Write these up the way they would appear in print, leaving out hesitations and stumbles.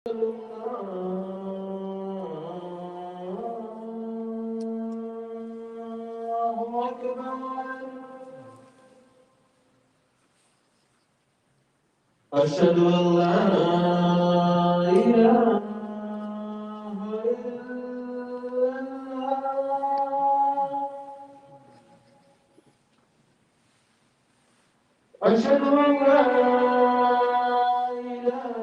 أشهد أن لا إله إلا الله أشهد أن لا إله إلا الله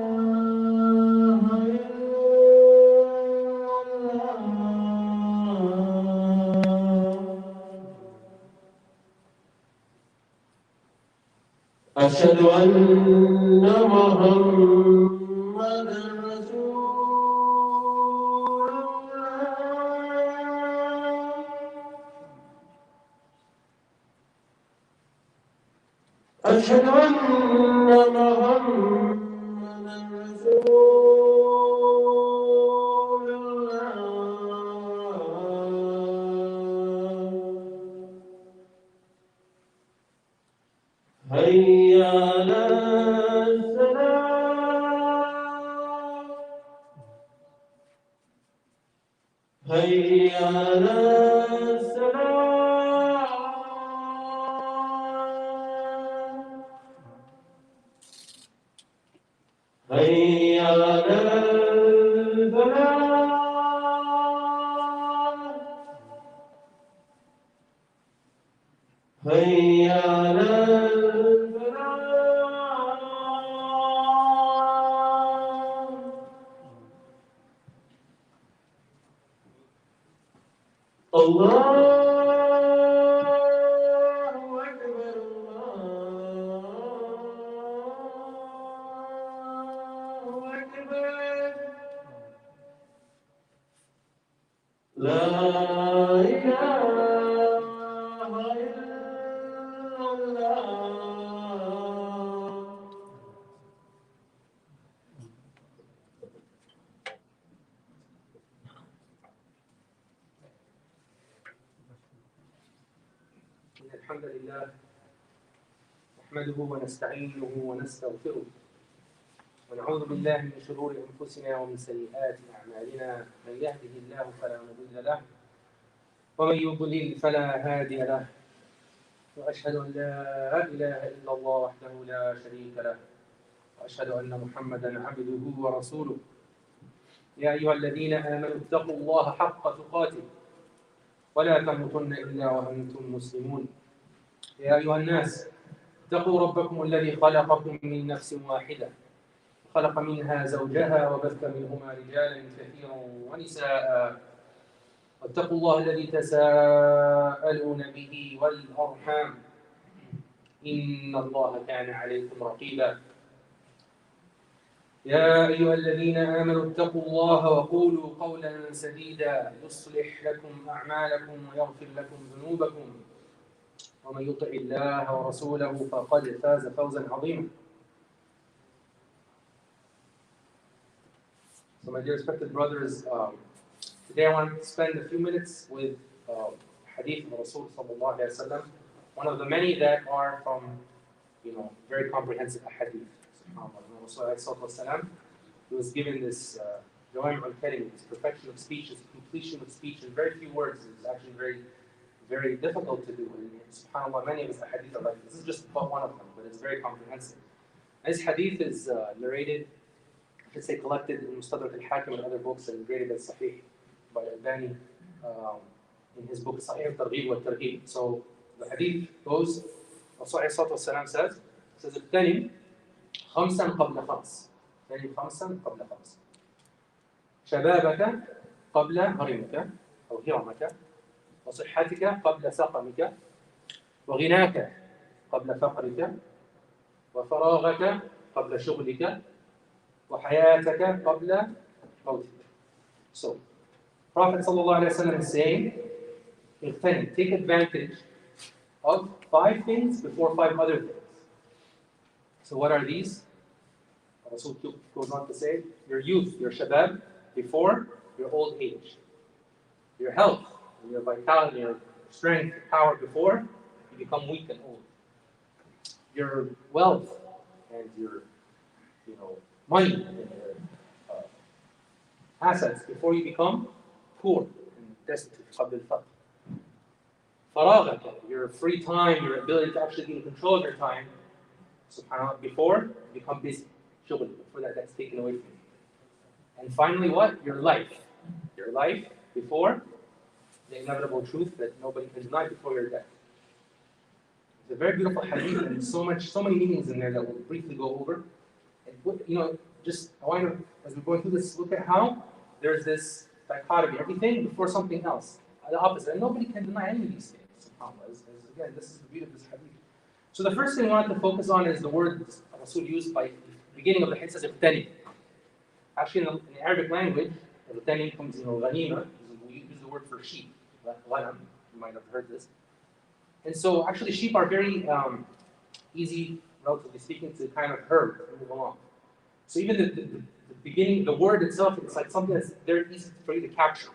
أشهد أن محمدًا رسول الله أشهد أن محمدًا رسول الله هيا على السلام هيا على السلام هيا على الفلاح هيا على الله أكبر الله أكبر لا إله إلا الله الحمد لله نحمده ونستعينه ونستغفره ونعوذ بالله من شرور أنفسنا ومن سيئات أعمالنا من يهده الله فلا مضل له ومن يضلل فلا هادي له وأشهد أن لا إله إلا الله وحده لا شريك له وأشهد أن محمدا عبده ورسوله يا أيها الذين آمنوا اتقوا الله حق تقاته ولا تموتن إلا وأنتم مسلمون يا أيها الناس اتقوا ربكم الذي خلقكم من نفس واحدة خلق منها زوجها وبث منهما رجالا كثيرا ونساء واتقوا الله الذي تساءلون به والأرحام إن الله كان عليكم رقيبا يا أيها الذين آمنوا اتقوا الله وقولوا قولا سديدا يصلح لكم أعمالكم ويغفر لكم ذنوبكم ومن يطع الله ورسوله فقد فاز فوزا عظيما. So my dear respected brothers, today I want to spend a few minutes with hadith of Rasul sallallahu alayhi wa sallam, one of the many that are from, very comprehensive hadith. Rasul alayhi wa sallam, he was given this Jawami al-Kalim, this perfection of speech, this completion of speech in very few words. It's actually very, very difficult to do. And subhanAllah, many of his hadith are like this. This is just but one of them, but it's very comprehensive. This hadith is narrated, I should say collected in Mustadrak al-Hakim and other books and graded as Sahih by Al-Albani in his book Sahih al-Targhib wa al-Targhib. So the hadith goes, Rasul alayhi wa sallam says, اغتنم خمسا قبل خمس. اغتنم خمسا قبل خمس. شبابك قبل هرمك أو هرمك وصحتك قبل سقمك وغناك قبل فقرك وفراغك قبل شغلك وحياتك قبل موتك. So, Prophet ﷺ is saying, take advantage of 5 things before 5 other things. So what are these? Rasul goes on to say, your youth, your shabab, before your old age. Your health, your vitality, your strength, your power before you become weak and old. Your wealth and your money and your assets before you become poor and destitute. قبل الفقر. فراغك, your free time, your ability to actually be in control of your time, subhanAllah, before you become busy. Shughl, before that's taken away from you. And finally what? Your life. Your life before the inevitable truth that nobody can deny before your death. It's a very beautiful hadith and so many meanings in there that we'll briefly go over. And just I want to, as we're going through this, look at how there's this dichotomy, everything before something else, the opposite, and nobody can deny any of these things. Again, this is the beauty of this hadith. So the first thing we want to focus on is the word Rasul used by the beginning of the hadith says ibtani. Actually, in the Arabic language, ibtani comes ghanima. We use the word for sheep, ghanam. You might have heard this. And so actually sheep are very easy, relatively speaking, to kind of herd and move along. So even the beginning, the word itself, it's like something that's very easy for you to capture.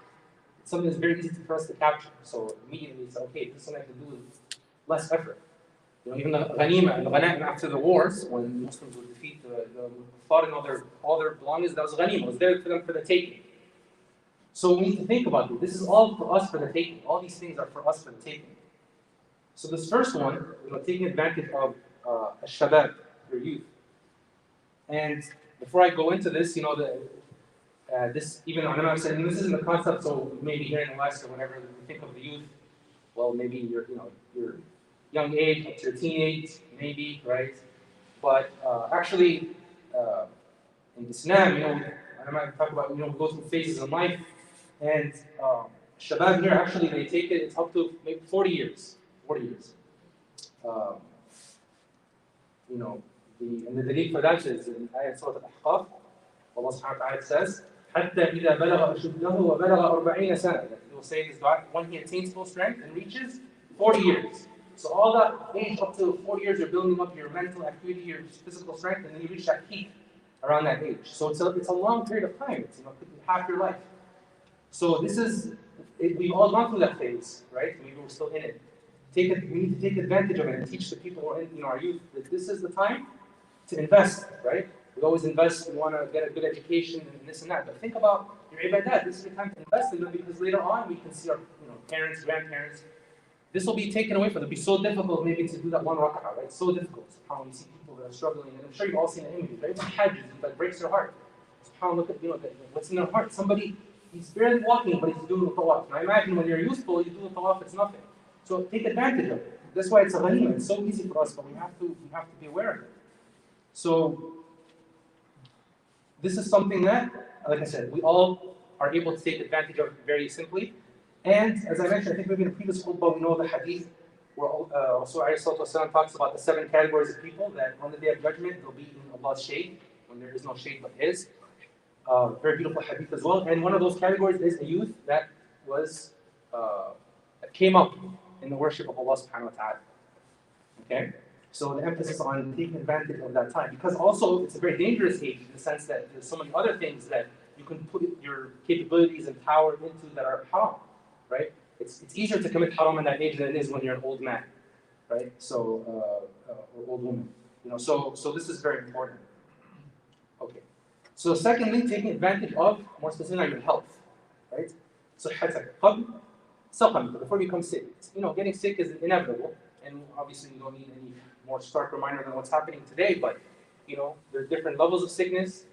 It's something that's very easy for us to capture. So immediately it's okay, this is something I can do with less effort. Even the ghanima and the ghanaim after the wars, when Muslims would defeat the fought and all their belongings, that was ghanima. It was there for them for the taking. So we need to think about this. This is all for us for the taking. All these things are for us for the taking. So this first one, taking advantage of shabab, your youth. And before I go into this, this even I'm saying this isn't the concept. So maybe here in the West or whenever we think of the youth, well, maybe your young age up to your teenage, maybe, right? But actually, in Islam, I might talk about we go through phases in life, and shabab here actually they take it. It's up to maybe 40 years. 40 years. And the delete for that is in Ayat Surah Al-Ahqaf. Allah subhanahu wa ta'ala says, حَتَّى إِذَا بَلَغَ أَشُدَّهُ وَبَلَغَ 40 سَنَةً. He will say this dua when he attains full strength and reaches 40 years. So all that age up to 40 years, you're building up your mental acuity, your physical strength, and then you reach that peak around that age. So it's a long period of time. It's could be half your life. So we've all gone through that phase, right? Maybe we're still in it. We need to take advantage of it and teach the people who are in our youth that this is the time to invest, right? We always invest, we want to get a good education and this and that. But think about your ibadat. This is the time to invest in them because later on we can see our parents, grandparents. This will be taken away from them. It'll be so difficult maybe to do that one rak'ah, right? So difficult. SubhanAllah, you see people that are struggling, and I'm sure you've all seen the images, right? It's Hajj that breaks your heart. SubhanAllah, look at what's in their heart. Somebody, he's barely walking, but he's doing the tawaf. Now imagine when you're youthful, you do the tawaf, it's nothing. So take advantage of it. That's why it's a ghanima. It's so easy for us, but we have to be aware of it. So this is something that, like I said, we all are able to take advantage of very simply. And as I mentioned, I think maybe in the previous khutbah, we know the hadith where Rasulullah talks about the 7 categories of people that on the day of judgment, they'll be in Allah's shade, when there is no shade but His. Very beautiful hadith as well. And one of those categories is a youth that came up in the worship of Allah subhanahu wa ta'ala. Okay? So the emphasis on taking advantage of that time. Because also, it's a very dangerous age in the sense that there's so many other things that you can put your capabilities and power into that are haram. Right? It's easier to commit haram in that age than it is when you're an old man, right? So or old woman, So this is very important. Okay. So secondly, taking advantage of more specifically your health, right? So before you become sick, getting sick is inevitable, and obviously you don't need any more stark reminder than what's happening today. But there are different levels of sickness.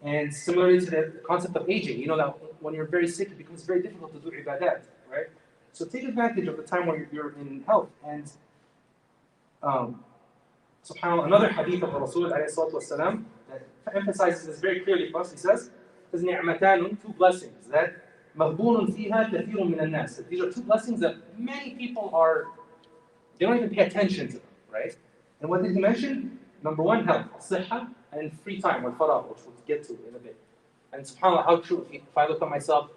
And similarly to the concept of aging, that when you're very sick, it becomes very difficult to do ibadat, right? So take advantage of the time where you're in health. And subhanAllah, another hadith of Rasul ﷺ that emphasizes this very clearly for us, he says, نِعْمَتَانٌ, 2 blessings, that مَغْبُونٌ فِيهَا كَثِيرٌ مِنَ النَّاسِ. These are 2 blessings that many people they don't even pay attention to them, right? And what did he mention? Number 1, health, صحة, and free time, or faragh, which we'll get to in a bit. And subhanAllah, how true, if I look at myself,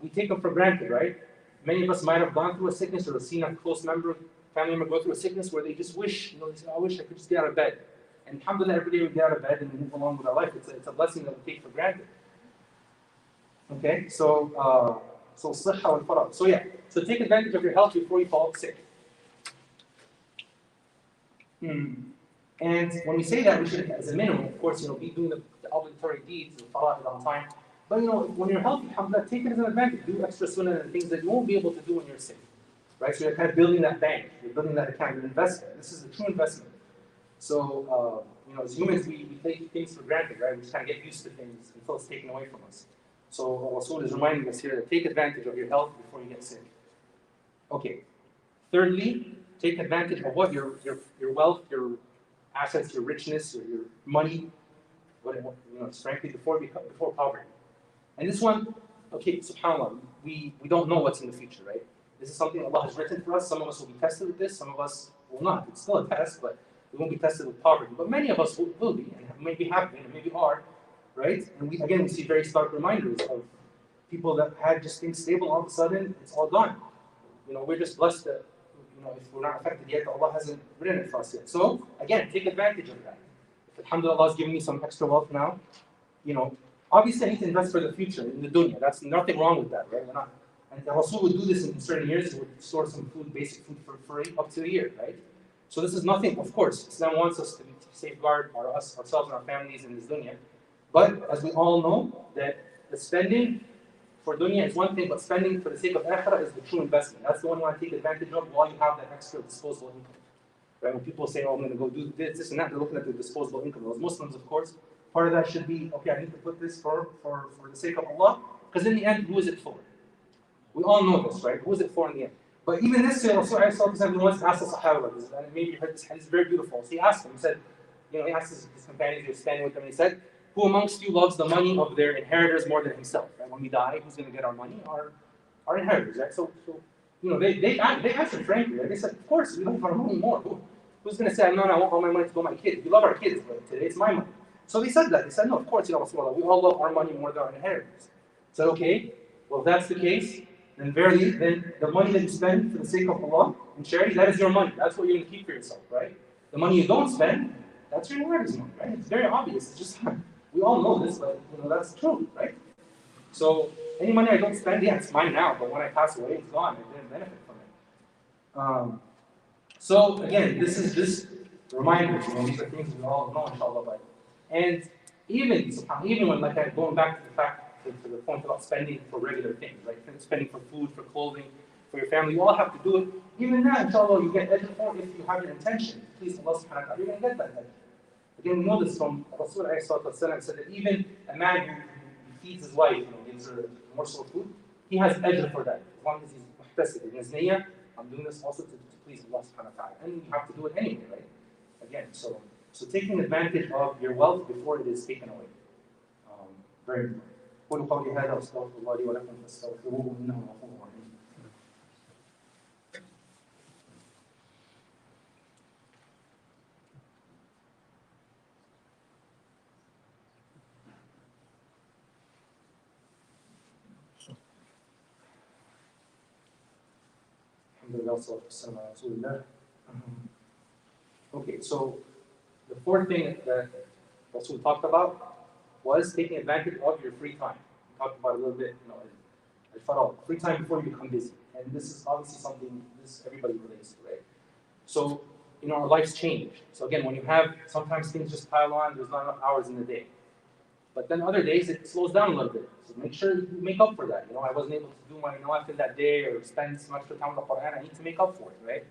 we take them for granted, right? Many of us might have gone through a sickness or seen a close family member go through a sickness where they just wish, they say, I wish I could just get out of bed. And alhamdulillah, every day we get out of bed and we move along with our life. It's a blessing that we take for granted. Okay, so صحة and faragh. So yeah, so take advantage of your health before you fall sick. And when we say that, we should, as a minimum, of course, be doing the obligatory deeds, the fara'id on time. But when you're healthy, alhamdulillah, take it as an advantage. Do extra sunnah and things that you won't be able to do when you're sick. Right? So you're kind of building that bank, you're building that account, you're investing. This is the true investment. So, as humans, we take things for granted, right? We just kind of get used to things until it's taken away from us. So Rasul is reminding us here to take advantage of your health before you get sick. Okay. Thirdly, take advantage of what? Your wealth, your assets, your richness, your money, frankly, before poverty. And this one, okay, subhanAllah, we don't know what's in the future, right? This is something Allah has written for us. Some of us will be tested with this, some of us will not. It's still a test, but we won't be tested with poverty. But many of us will be, and maybe have been, and maybe are, right? And we see very stark reminders of people that had just things stable, all of a sudden, it's all gone. We're just blessed that, if we're not affected yet, Allah hasn't written it for us yet. So, again, take advantage of that. If alhamdulillah, Allah has given me some extra wealth now, obviously I need to invest for the future, in the dunya. That's nothing wrong with that, right? And the Rasul would do this in certain years. He would store some food, basic food for free, up to a year, right? So this is nothing, of course. Islam wants us to safeguard ourselves and our families in this dunya. But as we all know, that the spending for dunya is one thing, but spending for the sake of akhirah is the true investment. That's the one you want to take advantage of while you have that extra disposable income. Right? When people say, oh, I'm going to go do this and that, they're looking at the disposable income. Those Muslims, of course, part of that should be, okay, I need to put this for the sake of Allah, because in the end, who is it for? We all know this, right? Who is it for in the end? But even this year, Rasul once asked the Sahaba about this, and maybe you heard this hadith, it's very beautiful. So he asked them, he said, he asked his companions, he was standing with them, and he said, who amongst you loves the money of their inheritors more than himself? Right? When we die, who's going to get our money? Our inheritors, right? So they answered frankly, right? They said, of course, we love our money more. Who's going to say, no, I want all my money to go to my kids? We love our kids, but today it's my money. So they said that. They said, no, of course, Rasulullah, we all love our money more than our inheritors. So, okay, well, if that's the case, then verily, then the money that you spend for the sake of Allah and charity, that is your money. That's what you're going to keep for yourself, right? The money you don't spend, that's your inheritance money, right? It's very obvious. It's just, we all know this, but that's true, right? So, any money I don't spend, yeah, it's mine now, but when I pass away, it's gone. I didn't benefit from it. So, again, this is just reminders. These are things we all know, inshallah. And even when, going back to the fact, to the point about spending for regular things, like spending for food, for clothing, for your family, you all have to do it. Even that, inshallah, you get ajr for if you have an intention. Please, Allah subhanahu wa ta'ala, you're going to get that ajr. Again, we know this from Rasul said that even a man who feeds his wife, gives her a morsel of food, he has ajr for that, as long as he's muhtasib. In his niyyah, I'm doing this also to please Allah subhanahu wa ta'ala. And you have to do it anyway, right? Again, so taking advantage of your wealth before it is taken away. Very important. قولوا قولي هذا واستغفر الله لي ولكم فاستغفروه انه غفور رحيم. Alhamdulillah, salatu wassalamu ala rasulillah. Okay, so the fourth thing that Rasul talked about was taking advantage of your free time. We talked about it a little bit, free time before you become busy. And this is obviously something everybody relates to, right? So, our lives change. So again, when you have, sometimes things just pile on, there's not enough hours in the day. But then other days, it slows down a little bit. So make sure you make up for that. I wasn't able to do my nawafil that day or spend some extra time with the Quran. I need to make up for it, right?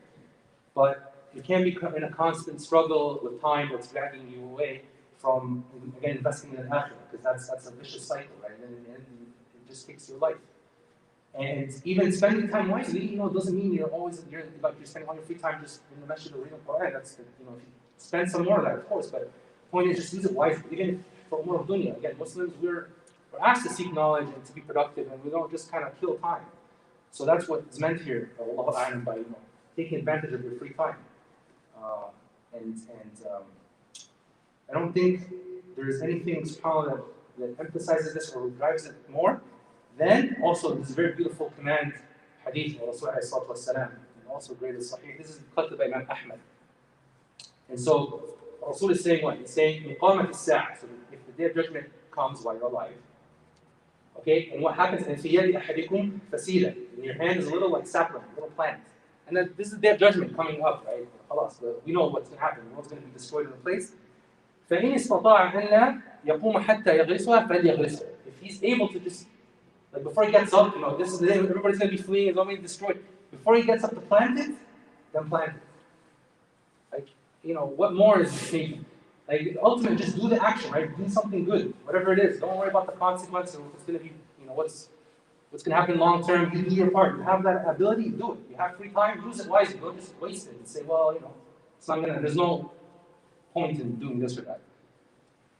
But you can't be in a constant struggle with time that's dragging you away from, again, investing in an akhirah, because that's a vicious cycle, right? And in the end, it just takes your life. And even spending time wisely, doesn't mean you're spending all your free time just in the masjid or reading Quran. That's, spend some more of that, of course, but the point is just use it wisely. Even for more of dunya. Again, Muslims, we're asked to seek knowledge and to be productive, and we don't just kind of kill time. So that's what is meant here, Allah by taking advantage of your free time. I don't think there is anything, subhanAllah, that emphasizes this or drives it more than also this very beautiful command, hadith of Rasulullah, and also great as Sahih. This is Khutba by Imam Ahmad. And so, Rasul is saying what? He's saying, مقامة الساعة. So if the day of judgment comes while you're alive, okay, and what happens? And في يد أحدكم فسيلة. In your hand is a little sapling, a little plant. And then this is the day of judgment coming up, right? We know what's going to happen. What's going to be destroyed in the place. فإن استطاع أن لا يقوم حتى يغرسها فليغرسها. If he's able to just, like before he gets up, this is the day everybody's going to be fleeing, it's going to be destroyed. Before he gets up to plant it, then plant it. Like, what more is needed? Like, ultimately, just do the action, right? Do something good, whatever it is. Don't worry about the consequences or what's going to be, what's going to happen long term. You do your part. You have that ability, do it. You have free time, use it wisely. Don't just waste it and say, well, it's not there's no point in doing this or that.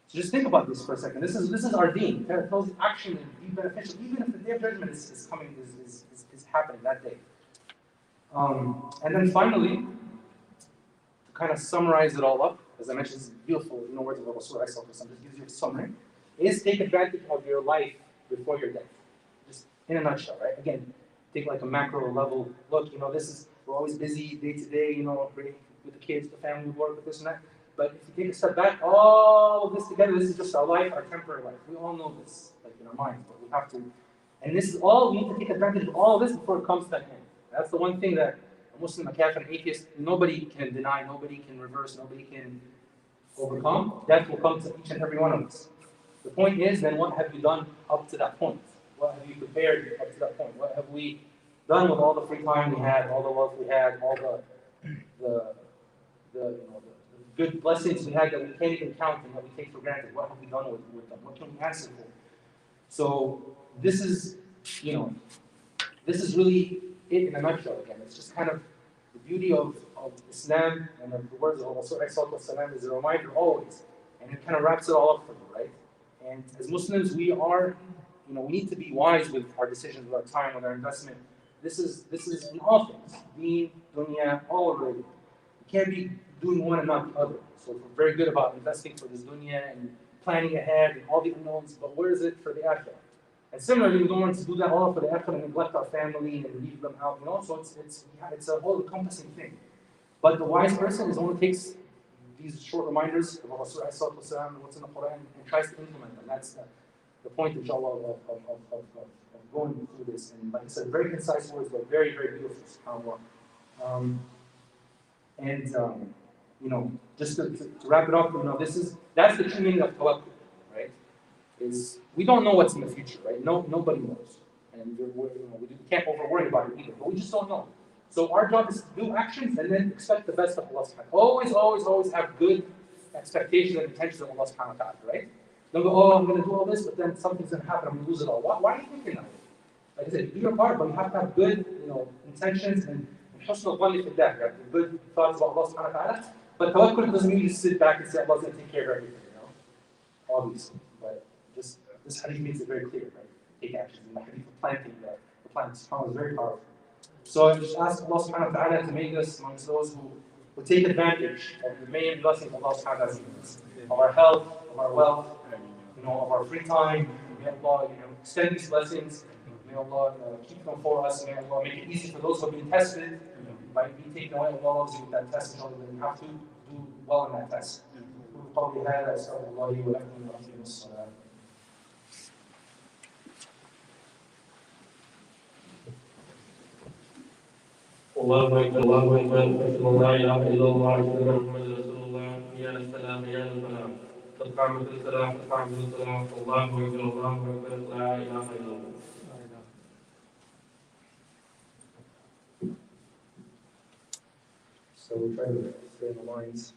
So just think about this for a second. This is our deen. It tells action and be beneficial, even if the day of judgment is coming, is happening that day. And then finally, to kind of summarize it all up, as I mentioned, this is beautiful, words of Rasul just gives you a summary, is take advantage of your life before your death. Just in a nutshell, right? Again, take like a macro level look, we're always busy day to day, with the kids, the family, work, with this and that. But if you take a step back, all of this together, this is just our life, our temporary life. We all know this, like in our minds, but we have to. And this is all, we need to take advantage of all of this before it comes to an end. That's the one thing that a Muslim, a Kafir, an atheist, nobody can deny, nobody can reverse, nobody can overcome. Death will come to each and every one of us. The point is, then what have you done up to that point? What have you prepared up to that point? What have we done with all the free time we had, all the wealth we had, all the good blessings we had that we can't even count and that we take for granted? What have we done with them? What can we answer for? So this is, this is really it in a nutshell again. It's just kind of the beauty of Islam and of the words of Rasul is a reminder always. And it kind of wraps it all up for you, right? And as Muslims, we are, we need to be wise with our decisions, with our time, with our investment. This is in all things, deen, dunya, all related. We can't be doing one and not the other. So we're very good about investing for this dunya and planning ahead and all the unknowns, but where is it for the akhirah? And similarly, we don't want to do that all for the akhirah and neglect our family and leave them out, So it's a whole encompassing thing. But the wise person is the one who takes these short reminders of Rasul and what's in the Quran and tries to implement them. That's the point, inshallah, of going through this. And like I said, very concise words, but very, very beautiful, subhanAllah. Just to wrap it up, that's the true meaning of tawakkul, right? Is we don't know what's in the future, right? Nobody knows, and we can't over worry about it either. But we just don't know. So our job is to do actions and then expect the best of Allah subhanahu wa ta'ala. Always have good expectations and intentions of Allah subhanahu wa ta'ala, right? Don't go, I'm going to do all this, but then something's going to happen, I'm going to lose it all. Why are you thinking that? Like I said, do your part, but you have to have good, intentions and husn al-dhanni fi Allah, right? Good thoughts about Allah subhanahu wa ta'ala. But tawakkul doesn't mean you just sit back and say Allah's going to take care of everything, Obviously. But this hadith makes it very clear, right? Take action. And the hadith of planting the plants is very powerful. So I just ask Allah subhanahu wa ta'ala to make us amongst those who take advantage of the main blessings of Allah subhanahu wa ta'ala, of our health, of our wealth, of our free time. May Allah extend these blessings. May Allah keep them for us. May Allah make it easy for those who have been tested by taking away Allah with that test, so that we have to do well in that test. قولي هذا أسأل الله لي ولكم وأقيموا الصلاة. الله أكبر الله أكبر أشهد أن لا إله إلا الله أشهد أن محمدا رسول الله يا السلام يا الفلاح قد قامت الصلاة قد قامت الصلاة الله أكبر الله أكبر لا إله إلا الله. So we'll try to stay in the lines.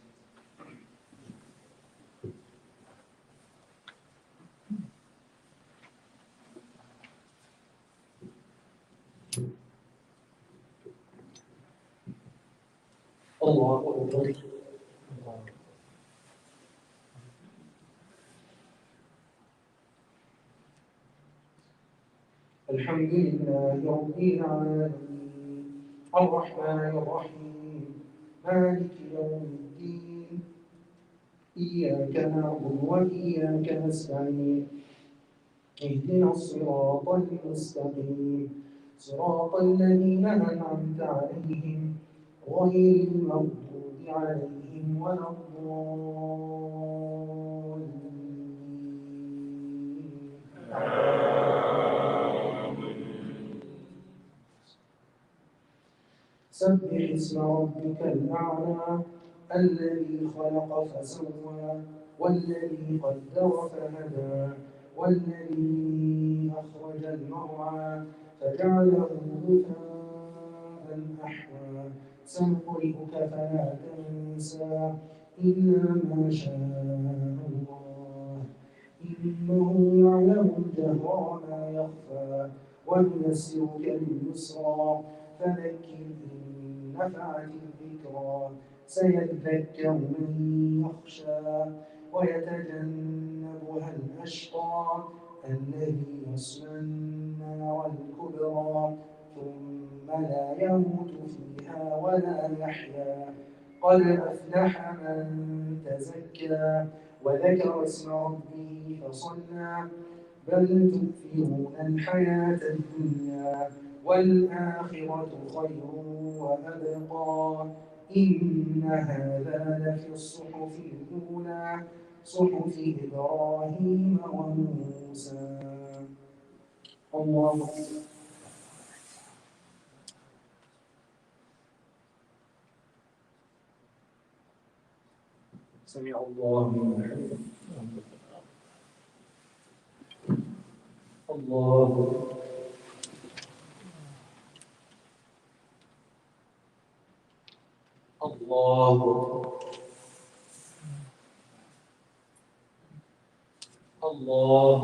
الله أكبر. الحمد لله رب العالمين الرحمن الرحيم مالك يوم الدين إياك نعبد وإياك نستعين اهدنا الصراط المستقيم صراط الذين أنعمت عليهم غير المغضوب عليهم ولا الضالين. سبح اسم ربك الأعلى الذي خلق فسوى والذي قدر فهدى والذي أخرج المرعى فجعله غثاء أحوى سنقرئك فلا تنسى إلا ما شاء الله إنه يعلم الجهر وما يخفى ونيسرك لليسرى فذكر إن نفعت الذكرى سيذكر من يخشى ويتجنبها الأشقى الذي يصلى النار الكبرى ثم لا يموت فيها ولا يحيا قد أفلح من تزكى وذكر اسم ربه فصلى بل تؤثرون الحياة الدنيا والآخرة خير وأبقى إن هذا لفي الصحف الأولى صحف إبراهيم وموسى. الله أكبر. سمع الله لمن حمده. الله الله الله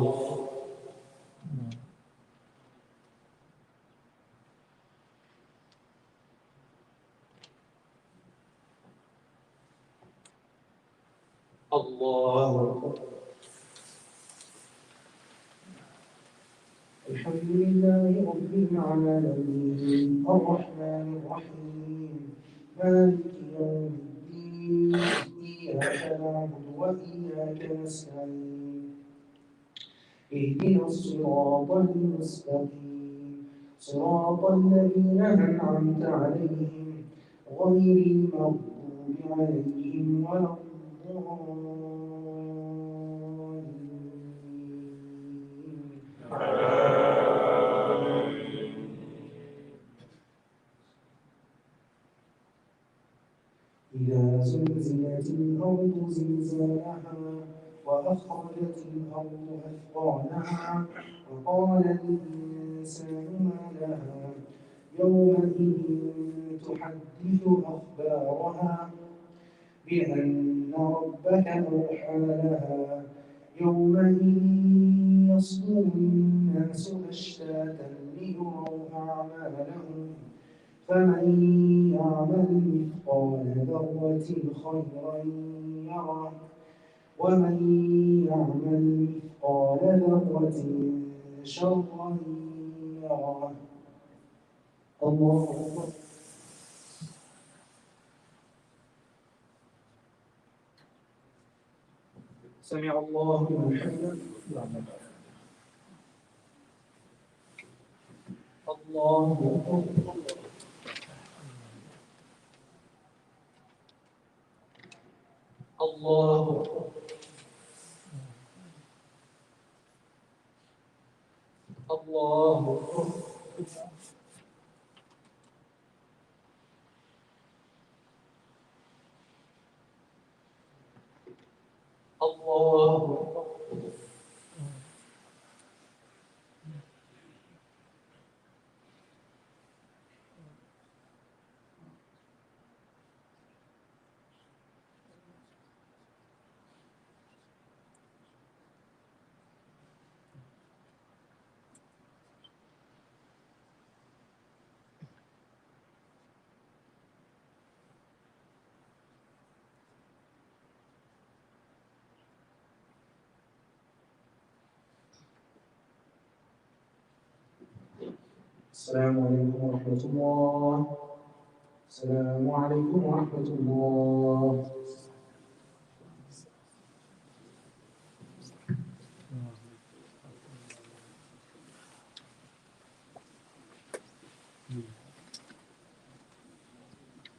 الله. الحمد لله رب العالمين الرحمن الرحيم مالك يوم الدين إياك نعبد وإياك نستعين اهدنا الصراط المستقيم صراط الذين أنعمت عليهم غير المغضوب عليهم ولا إذا زلزلت الأرض زلزالها وأخرجت الأرض أثقالها وقال الإنسان ما لها يومئذ تحدث أخبارها بأن ربك أوحى لها يومئذ يصدر الناس أشتاتا ليروا أعمالهم فمن يعمل مثقال ذرة خيرا يره ومن يعمل مثقال ذرة شرا يره. الله أكبر. سمع الله لمن حمده. الله أكبر. الله الله الله. السلام عليكم ورحمة الله. السلام عليكم ورحمة الله.